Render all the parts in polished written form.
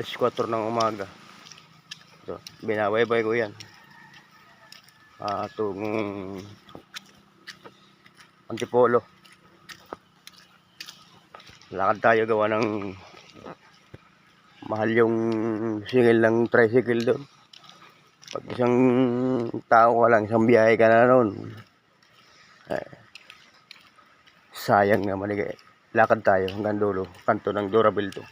4 ng umaga. So, binabaybay ko yan. Itong Antipolo. Lakad tayo, gawa ng mahal yung singil ng tricycle doon. Pag isang tao ka lang, isang biyahe ka na noon. Sayang naman eh. Lakad tayo hanggang dulo, kanto ng Durable to.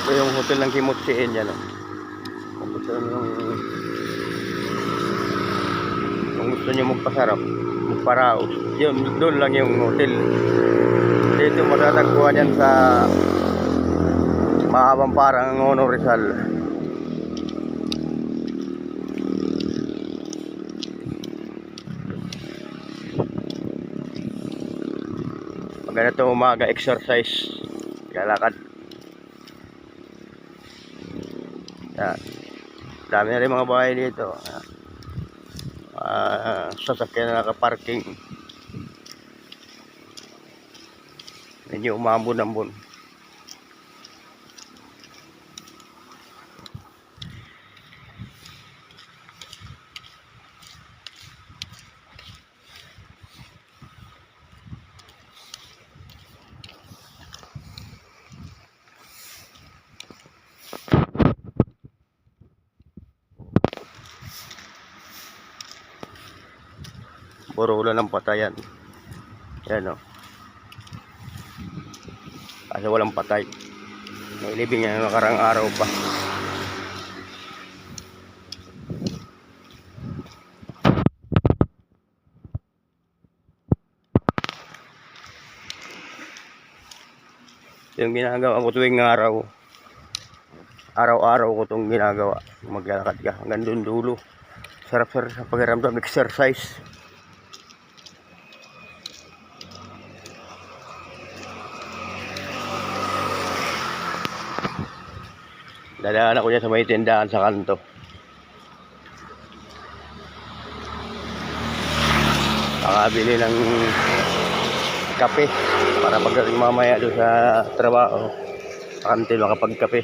Ito yung hotel ng Kimotsin yan. Kung gusto nyo magpasarap, magparaos, yun, doon lang yung hotel. Dito matatagpuan yan sa Mahabang Parang Ngono Rizal. Pag ganito umaga, exercise, lalakad. Yan. Dami na rin mga bahay dito. Sasakyan na nakaparking. Medyo umambon-ambon. Puro ulan ng patayan. Yan o. Kasi walang patay. May libing yan nakarang araw pa. Yung ginagawa ko tuwing araw. Araw-araw ko itong ginagawa. Maglalakad ka hanggang doon dulo. Sarap-sarap sa pakiramdam, exercise. Dadaan ako dyan sa may tindahan sa kanto. Nakabili ng kape para pagdating mamaya doon sa trabaho, kantin makapagkape.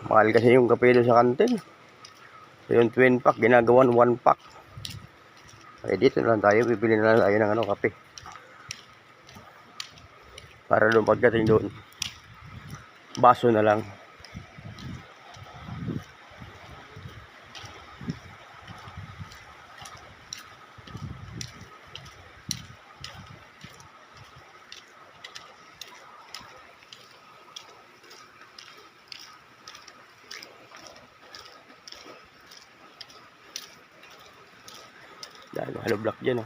Mahal kasi yung kape doon sa kantin. Yung twin pack, ginagawan 1 pack. Dito na lang tayo, bibili na lang tayo ng kape. Para doon pagdating doon, baso na lang. Dahil halo block dyan.